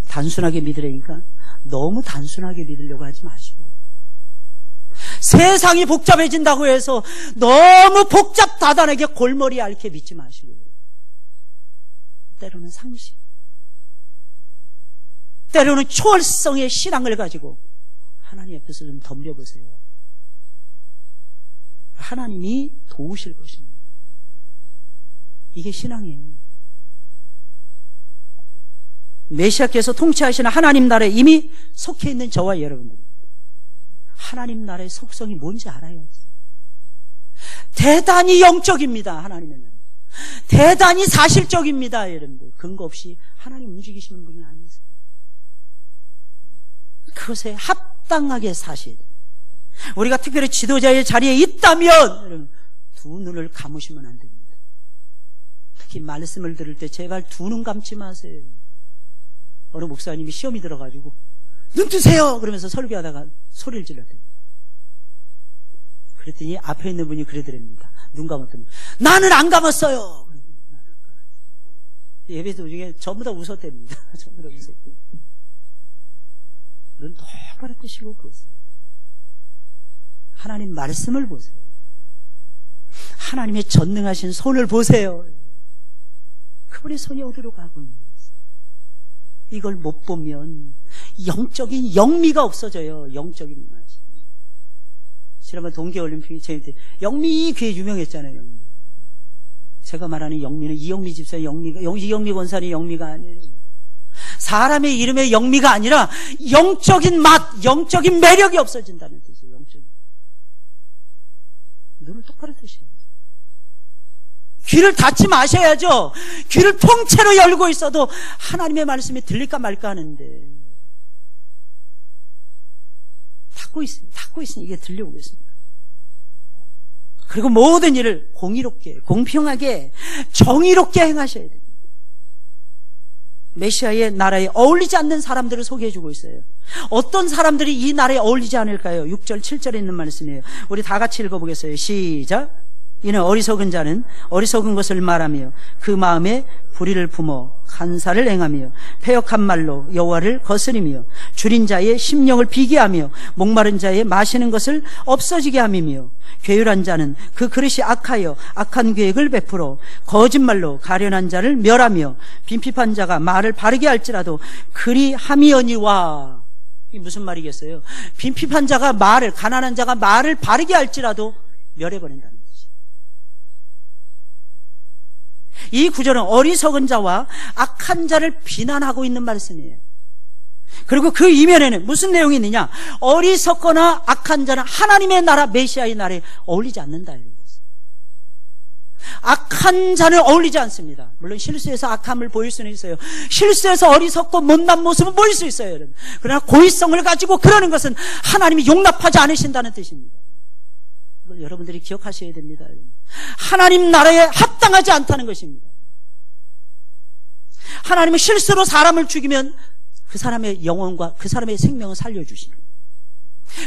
단순하게 믿으려니까 너무 단순하게 믿으려고 하지 마시고, 세상이 복잡해진다고 해서 너무 복잡다단하게 골머리 앓게 믿지 마시고, 때로는 상식, 때로는 초월성의 신앙을 가지고 하나님 앞에서 좀 덤벼보세요. 하나님이 도우실 것입니다. 이게 신앙이에요. 메시아께서 통치하시는 하나님 나라에 이미 속해 있는 저와 여러분들, 하나님 나라의 속성이 뭔지 알아요. 대단히 영적입니다. 하나님의 나라 대단히 사실적입니다. 여러분들, 근거 없이 하나님 움직이시는 분이 아니세요. 그것에 합당하게 사실, 우리가 특별히 지도자의 자리에 있다면 여러분, 두 눈을 감으시면 안 됩니다. 특히 말씀을 들을 때 제발 두 눈 감지 마세요. 어느 목사님이 시험이 들어가지고 눈 뜨세요! 그러면서 설교하다가 소리를 질렀대요. 그랬더니 앞에 있는 분이 그러더랍니다. 눈 감았더니 나는 안 감았어요. 예배 도중에 전부 다 웃었답니다. 전부 다 웃었대요. 눈 똑바로 뜨시고 보세요. 하나님 말씀을 보세요. 하나님의 전능하신 손을 보세요. 그분의 손이 어디로 가고 있는지. 이걸 못 보면 영적인 영미가 없어져요. 영적인 맛이. 지난번 동계올림픽이 저희한테 영미 꽤 유명했잖아요. 영미. 제가 말하는 영미는 이영미 집사 영미가, 이영미 권사의 영미가 아니에요. 사람의 이름의 영미가 아니라 영적인 맛, 영적인 매력이 없어진다는 뜻이에요. 영적인. 눈을 똑바로 뜨셔야 돼요. 귀를 닫지 마셔야죠. 귀를 통째로 열고 있어도 하나님의 말씀이 들릴까 말까 하는데 닫고 있으니 이게 들려오고 있습니다. 그리고 모든 일을 공의롭게, 공평하게, 정의롭게 행하셔야 됩니다. 메시아의 나라에 어울리지 않는 사람들을 소개해주고 있어요. 어떤 사람들이 이 나라에 어울리지 않을까요? 6절, 7절에 있는 말씀이에요. 우리 다 같이 읽어보겠어요. 시작. 이는 어리석은 자는 어리석은 것을 말하며 그 마음에 불의를 품어 간사를 행하며 패역한 말로 여호와를 거스리며 줄인 자의 심령을 비게 하며 목마른 자의 마시는 것을 없어지게 함이며 괴율한 자는 그 그릇이 악하여 악한 계획을 베풀어 거짓말로 가련한 자를 멸하며 빈핍한 자가 말을 바르게 할지라도 그리 함이언이와. 이게 무슨 말이겠어요? 빈핍한 자가 말을, 가난한 자가 말을 바르게 할지라도 멸해버린다는 거죠. 이 구절은 어리석은 자와 악한 자를 비난하고 있는 말씀이에요. 그리고 그 이면에는 무슨 내용이 있느냐? 어리석거나 악한 자는 하나님의 나라, 메시아의 나라에 어울리지 않는다. 악한 자는 어울리지 않습니다. 물론 실수해서 악함을 보일 수는 있어요. 실수해서 어리석고 못난 모습은 보일 수 있어요. 여러분. 그러나 고의성을 가지고 그러는 것은 하나님이 용납하지 않으신다는 뜻입니다. 이걸 여러분들이 기억하셔야 됩니다. 하나님 나라에 합당하지 않다는 것입니다. 하나님은 실수로 사람을 죽이면 그 사람의 영혼과 그 사람의 생명을 살려주십니다.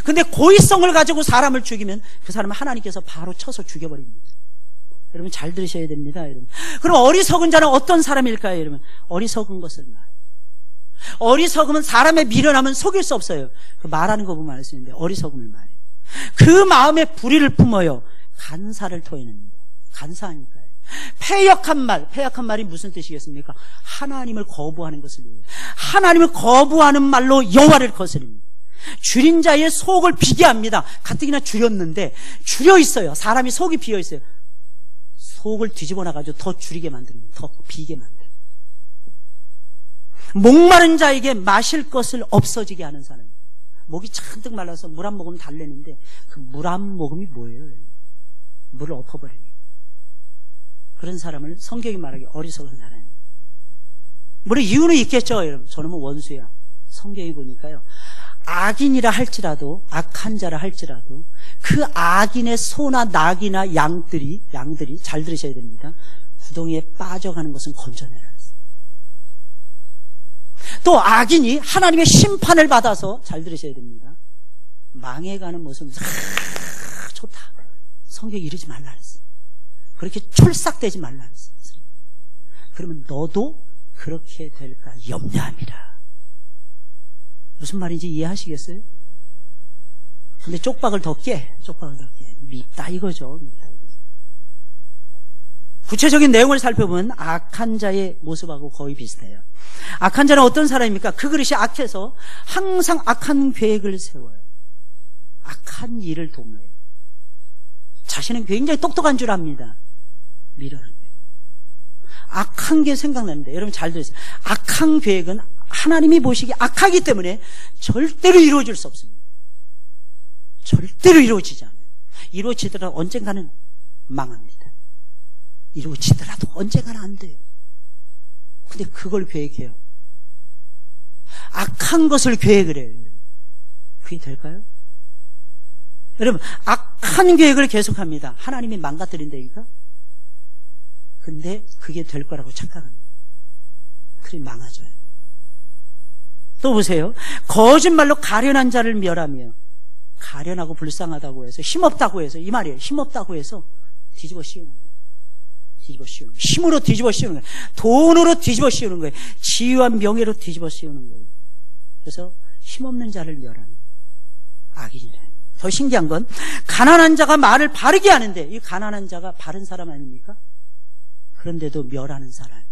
근데 고의성을 가지고 사람을 죽이면 그 사람은 하나님께서 바로 쳐서 죽여버립니다. 여러분 잘 들으셔야 됩니다. 여러분. 그럼 어리석은 자는 어떤 사람일까요? 여러분, 어리석은 것을 말해요. 어리석으면 사람의 미련함은 속일 수 없어요. 그 말하는 거 보면 알 수 있는데 어리석음을 말해요. 그 마음에 불의를 품어요. 간사를 토해냅니다. 간사하니까요. 패역한 말, 패역한 말이 무슨 뜻이겠습니까? 하나님을 거부하는 것을 얘기해요. 하나님을 거부하는 말로 여호와를 거스립니다. 줄인 자의 속을 비게 합니다. 가뜩이나 줄였는데 줄여 있어요. 사람이 속이 비어 있어요. 속을 뒤집어 놔가지고 더 줄이게 만듭니다. 더 비게 만듭니다. 목마른 자에게 마실 것을 없어지게 하는 사람. 목이 잔뜩 말라서 물 한 모금 달래는데 그 물 한 모금이 뭐예요? 물을 엎어버리는. 그런 사람을 성경이 말하기 어리석은 사람. 물론 이유는 있겠죠, 여러분. 저놈은 원수야. 성경이 보니까요. 악인이라 할지라도, 악한 자라 할지라도 그 악인의 소나 낙이나 양들이 잘 들으셔야 됩니다. 구덩이에 빠져가는 것은 건져내라. 또 악인이 하나님의 심판을 받아서 잘 들으셔야 됩니다. 망해가는 모습은 좋다. 성경이 이러지 말라 그랬어요. 그렇게 촐싹대지 말라 그랬어요. 그러면 너도 그렇게 될까 염려합니다. 무슨 말인지 이해하시겠어요? 근데 쪽박을 더 깨. 밉다 이거죠. 구체적인 내용을 살펴보면 악한 자의 모습하고 거의 비슷해요. 악한 자는 어떤 사람입니까? 그 그릇이 악해서 항상 악한 계획을 세워요. 악한 일을 도모해요. 자신은 굉장히 똑똑한 줄 압니다. 미련한 계획. 악한 게 생각나는데 여러분 잘 들으세요. 악한 계획은 하나님이 보시기에 악하기 때문에 절대로 이루어질 수 없습니다. 절대로 이루어지지 않아요. 이루어지더라도 언젠가는 망합니다. 이루어지더라도 언젠가는 안 돼요. 근데 그걸 계획해요. 악한 것을 계획을 해요. 그게 될까요? 여러분, 악한 계획을 계속합니다. 하나님이 망가뜨린다니까? 근데 그게 될 거라고 착각합니다. 그래 망하져요. 또 보세요. 거짓말로 가련한 자를 멸하며, 가련하고 불쌍하다고 해서, 힘없다고 해서, 이 말이에요. 힘없다고 해서 뒤집어 씌우는 거예요. 뒤집어 씌우는 거예요. 힘으로 뒤집어 씌우는 거예요. 돈으로 뒤집어 씌우는 거예요. 지위와 명예로 뒤집어 씌우는 거예요. 그래서 힘없는 자를 멸하는 악인이래. 더 신기한 건 가난한 자가 말을 바르게 하는데, 이 가난한 자가 바른 사람 아닙니까? 그런데도 멸하는 사람.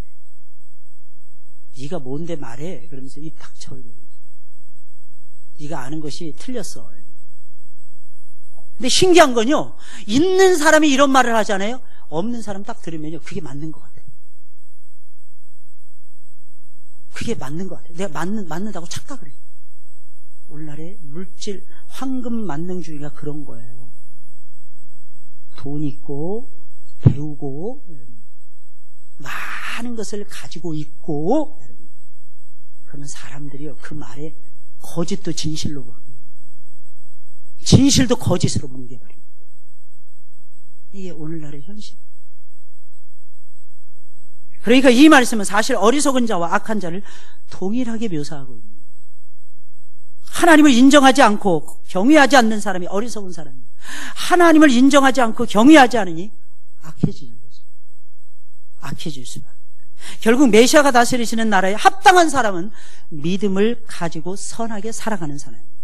네가 뭔데 말해? 그러면서 입 닥쳐. 네가 아는 것이 틀렸어. 근데 신기한 건요, 있는 사람이 이런 말을 하잖아요. 없는 사람 딱 들으면요, 그게 맞는 것 같아요. 그게 맞는 것 같아요. 내가 맞는다고 착각을 해요. 오늘날의 물질, 황금 만능주의가 그런 거예요. 돈 있고, 배우고, 많은 것을 가지고 있고, 그러면 사람들이요, 그 말에 거짓도 진실로 바뀝니다. 진실도 거짓으로 뭉개버립니다. 이게 오늘날의 현실. 그러니까 이 말씀은 사실 어리석은 자와 악한 자를 동일하게 묘사하고 있습니다. 하나님을 인정하지 않고 경외하지 않는 사람이 어리석은 사람입니다. 하나님을 인정하지 않고 경외하지 않으니 악해지는 거죠. 악해질 수밖에. 결국 메시아가 다스리시는 나라에 합당한 사람은 믿음을 가지고 선하게 살아가는 사람입니다.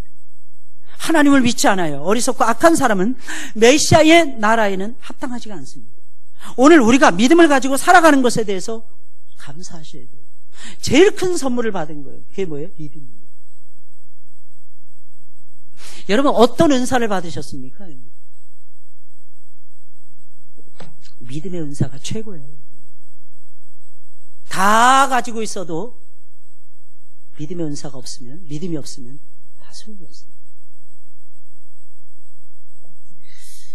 하나님을 믿지 않아요. 어리석고 악한 사람은 메시아의 나라에는 합당하지가 않습니다. 오늘 우리가 믿음을 가지고 살아가는 것에 대해서 감사하셔야 돼요. 제일 큰 선물을 받은 거예요. 그게 뭐예요? 믿음이에요. 여러분 어떤 은사를 받으셨습니까? 믿음의 은사가 최고예요. 다 가지고 있어도 믿음의 은사가 없으면, 믿음이 없으면 다 소용이 없어요.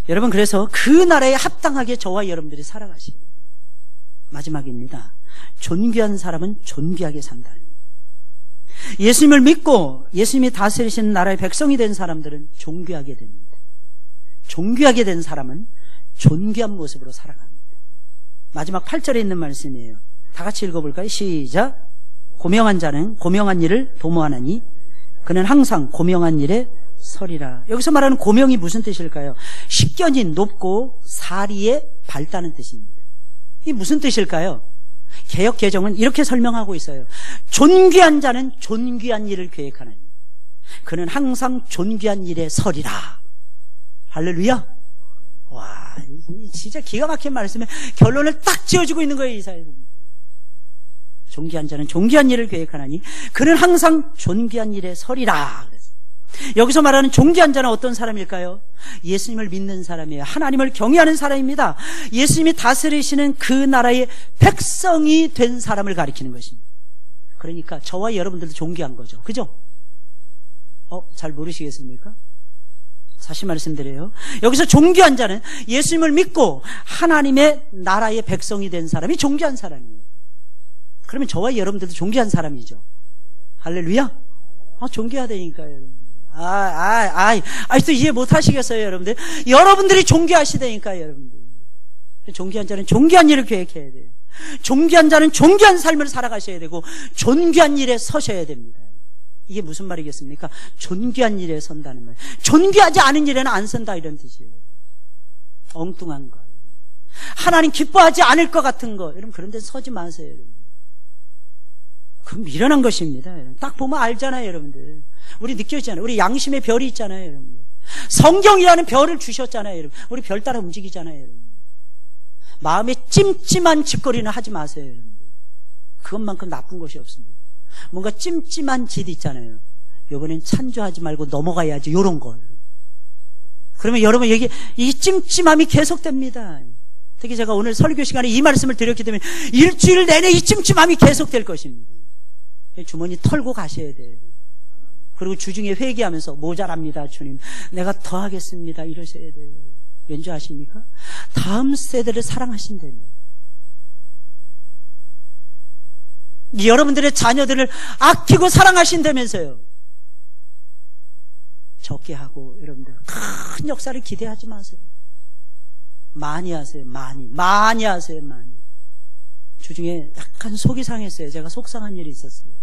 여러분 그래서 그 나라에 합당하게 저와 여러분들이 살아가시고, 마지막입니다. 존귀한 사람은 존귀하게 산다. 예수님을 믿고 예수님이 다스리시는 나라의 백성이 된 사람들은 존귀하게 됩니다. 존귀하게 된 사람은 존귀한 모습으로 살아갑니다. 마지막 8절에 있는 말씀이에요. 다 같이 읽어볼까요? 시작. 고명한 자는 고명한 일을 도모하나니 그는 항상 고명한 일에 서리라. 여기서 말하는 고명이 무슨 뜻일까요? 식견이 높고 사리에 밝다는 뜻입니다. 이게 무슨 뜻일까요? 개역 개정은 이렇게 설명하고 있어요. 존귀한 자는 존귀한 일을 계획하나니 그는 항상 존귀한 일에 서리라. 할렐루야. 와, 진짜 기가 막힌 말씀에 결론을 딱 지어주고 있는 거예요. 이사야는. 존귀한 자는 존귀한 일을 계획하나니 그는 항상 존귀한 일에 서리라. 여기서 말하는 존귀한 자는 어떤 사람일까요? 예수님을 믿는 사람이에요. 하나님을 경외하는 사람입니다. 예수님이 다스리시는 그 나라의 백성이 된 사람을 가리키는 것입니다. 그러니까 저와 여러분들도 존귀한 거죠. 그죠? 잘 모르시겠습니까? 다시 말씀드려요. 여기서 존귀한 자는 예수님을 믿고 하나님의 나라의 백성이 된 사람이 존귀한 사람이에요. 그러면 저와 여러분들도 존귀한 사람이죠. 할렐루야. 존귀하다니까요. 또 이해 못 하시겠어요, 여러분들? 여러분들이 존귀하시다니까요, 여러분들. 존귀한 자는 존귀한 일을 계획해야 돼요. 존귀한 자는 존귀한 삶을 살아가셔야 되고, 존귀한 일에 서셔야 됩니다. 이게 무슨 말이겠습니까? 존귀한 일에 선다는 말. 존귀하지 않은 일에는 안 선다, 이런 뜻이에요. 엉뚱한 거. 하나님 기뻐하지 않을 것 같은 거. 여러분, 그런 데 서지 마세요, 여러분. 그럼 미련한 것입니다. 딱 보면 알잖아요, 여러분들. 우리 느껴지잖아요. 우리 양심의 별이 있잖아요, 여러분. 성경이라는 별을 주셨잖아요, 여러분. 우리 별 따라 움직이잖아요, 여러분. 마음에 찜찜한 짓거리는 하지 마세요, 여러분. 그것만큼 나쁜 것이 없습니다. 뭔가 찜찜한 짓 있잖아요. 이번엔 찬조하지 말고 넘어가야지, 요런 거. 그러면 여러분 여기 이 찜찜함이 계속됩니다. 특히 제가 오늘 설교 시간에 이 말씀을 드렸기 때문에 일주일 내내 이 찜찜함이 계속될 것입니다. 주머니 털고 가셔야 돼요. 그리고 주중에 회개하면서 모자랍니다, 주님. 내가 더 하겠습니다. 이러셔야 돼요. 왠지 아십니까? 다음 세대를 사랑하신다며. 여러분들의 자녀들을 아끼고 사랑하신다면서요. 적게 하고 여러분들 큰 역사를 기대하지 마세요. 많이 하세요. 많이 하세요. 많이. 주중에 약간 속이 상했어요. 제가 속상한 일이 있었어요.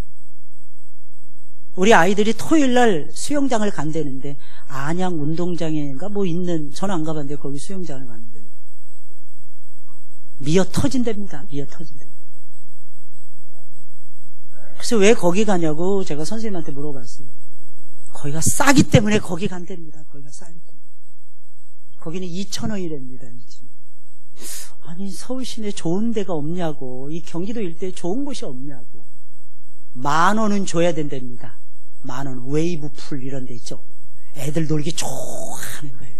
우리 아이들이 토요일날 수영장을 간다는데 안양 운동장인가 뭐 있는, 저는 안 가봤는데 거기 수영장을 갔는데 미어 터진답니다. 미어 터진답니다. 그래서 왜 거기 가냐고 제가 선생님한테 물어봤어요. 거기가 싸기 때문에 거기 간답니다. 거기가 싸기 때문에. 거기는 2,000원이랍니다. 아니 서울 시내 좋은 데가 없냐고, 이 경기도 일대에 좋은 곳이 없냐고. 10,000원은 줘야 된답니다. 10,000원. 웨이브 풀 이런 데 있죠. 애들 놀기 좋아하는 거예요.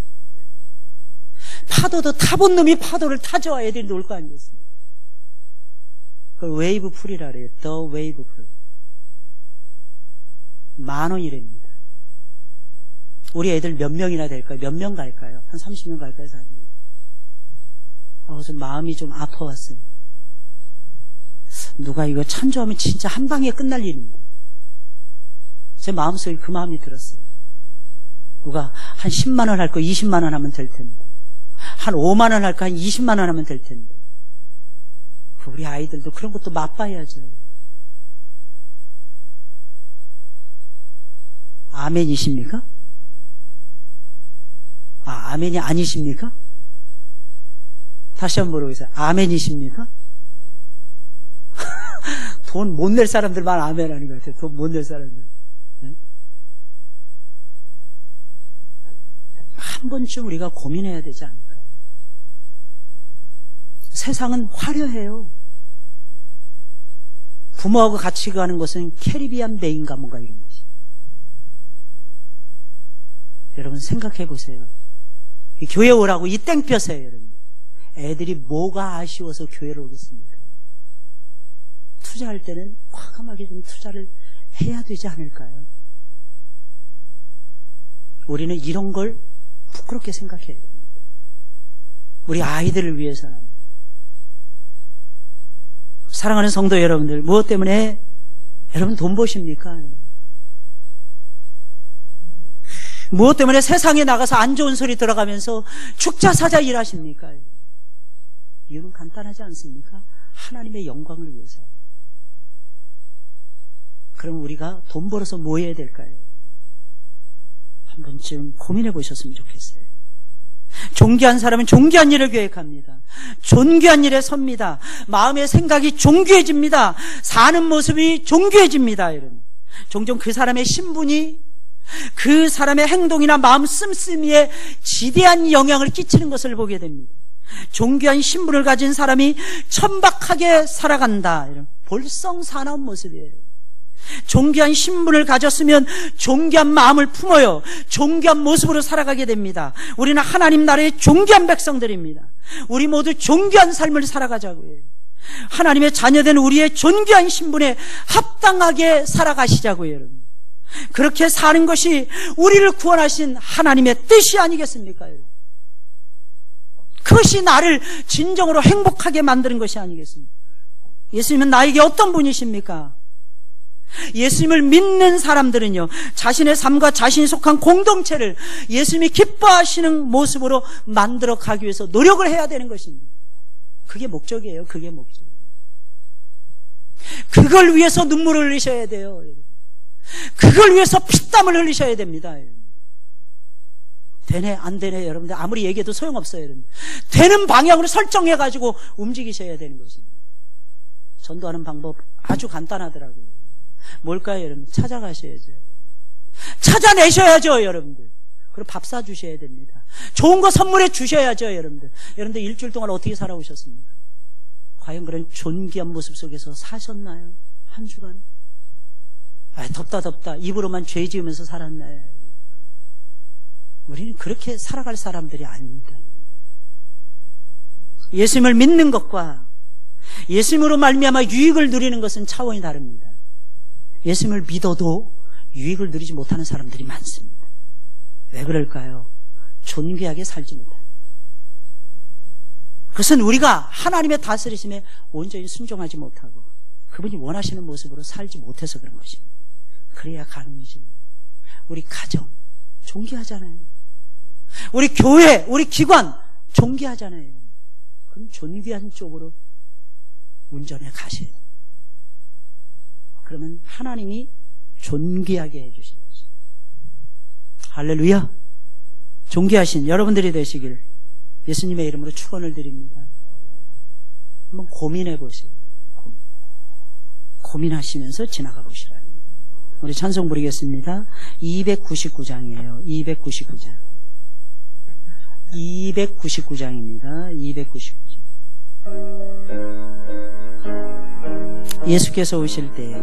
파도도 타본 놈이 파도를 타줘야 애들이 놀 거 아니겠습니까? 그걸 웨이브 풀이라 그래요. 더 웨이브 풀. 10,000원이랍니다. 우리 애들 몇 명이나 될까요? 몇 명 갈까요? 한 30명 갈까요? 40명. 좀 마음이 좀 아파왔어요. 누가 이거 찬조하면 진짜 한 방에 끝날 일입니다. 제 마음속에 그 마음이 들었어요. 누가 한 10만 원 할 거 20만 원 하면 될 텐데, 한 5만 원 할 거 한 20만 원 하면 될 텐데, 우리 아이들도 그런 것도 맛봐야죠. 아멘이십니까? 아멘이 아니십니까? 다시 한번 물어보세요. 아멘이십니까? 돈 못 낼 사람들만 아멘 하는 것 같아요. 돈 못 낼 사람들. 네? 한 번쯤 우리가 고민해야 되지 않을까? 세상은 화려해요. 부모하고 같이 가는 것은 캐리비안 베인가 뭔가 이런 것이. 여러분 생각해 보세요. 교회 오라고 이 땡볕에 여러분. 애들이 뭐가 아쉬워서 교회를 오겠습니까? 투자할 때는 과감하게 좀 투자를 해야 되지 않을까요? 우리는 이런 걸 부끄럽게 생각해야 됩니다. 우리 아이들을 위해서는. 사랑하는 성도 여러분들, 무엇 때문에 여러분 돈 버십니까? 무엇 때문에 세상에 나가서 안 좋은 소리 들어가면서 축자 사자 일하십니까? 이유는 간단하지 않습니까? 하나님의 영광을 위해서. 그럼 우리가 돈 벌어서 뭐 해야 될까요? 한 번쯤 고민해 보셨으면 좋겠어요. 존귀한 사람은 존귀한 일을 계획합니다. 존귀한 일에 섭니다. 마음의 생각이 존귀해집니다. 사는 모습이 존귀해집니다. 여러분. 종종 그 사람의 신분이 그 사람의 행동이나 마음 씀씀이에 지대한 영향을 끼치는 것을 보게 됩니다. 존귀한 신분을 가진 사람이 천박하게 살아간다. 이런 볼썽사나운 모습이에요. 존귀한 신분을 가졌으면 존귀한 마음을 품어요. 존귀한 모습으로 살아가게 됩니다. 우리는 하나님 나라의 존귀한 백성들입니다. 우리 모두 존귀한 삶을 살아가자고요. 하나님의 자녀된 우리의 존귀한 신분에 합당하게 살아가시자고요. 여러분. 그렇게 사는 것이 우리를 구원하신 하나님의 뜻이 아니겠습니까? 여러분. 그것이 나를 진정으로 행복하게 만드는 것이 아니겠습니까? 예수님은 나에게 어떤 분이십니까? 예수님을 믿는 사람들은요, 자신의 삶과 자신이 속한 공동체를 예수님이 기뻐하시는 모습으로 만들어 가기 위해서 노력을 해야 되는 것입니다. 그게 목적이에요. 그게 목적. 그걸 위해서 눈물을 흘리셔야 돼요. 그걸 위해서 피땀을 흘리셔야 됩니다. 되네 안 되네 여러분들 아무리 얘기해도 소용없어요. 여러분. 되는 방향으로 설정해가지고 움직이셔야 되는 것입니다. 전도하는 방법 아주 간단하더라고요. 뭘까요? 여러분 찾아가셔야죠. 찾아내셔야죠. 여러분들. 그리고 밥 사주셔야 됩니다. 좋은 거 선물해 주셔야죠. 여러분들. 여러분들 일주일 동안 어떻게 살아오셨습니까? 과연 그런 존귀한 모습 속에서 사셨나요? 한 주간? 덥다 입으로만 죄 지으면서 살았나요? 우리는 그렇게 살아갈 사람들이 아닙니다. 예수님을 믿는 것과 예수님으로 말미암아 유익을 누리는 것은 차원이 다릅니다. 예수님을 믿어도 유익을 누리지 못하는 사람들이 많습니다. 왜 그럴까요? 존귀하게 살지 못해요. 그것은 우리가 하나님의 다스리심에 온전히 순종하지 못하고 그분이 원하시는 모습으로 살지 못해서 그런 것입니다. 그래야 가능해집니다. 우리 가정 존귀하잖아요. 우리 교회, 우리 기관 존귀하잖아요. 그럼 존귀한 쪽으로 운전해 가셔야 돼요. 그러면 하나님이 존귀하게 해주신 것입니다. 할렐루야. 존귀하신 여러분들이 되시길 예수님의 이름으로 축원을 드립니다. 한번 고민해 보세요. 고민하시면서 지나가 보시라. 우리 찬송 부르겠습니다. 299장이에요. 299장. 299장입니다. 299장. 예수께서 오실 때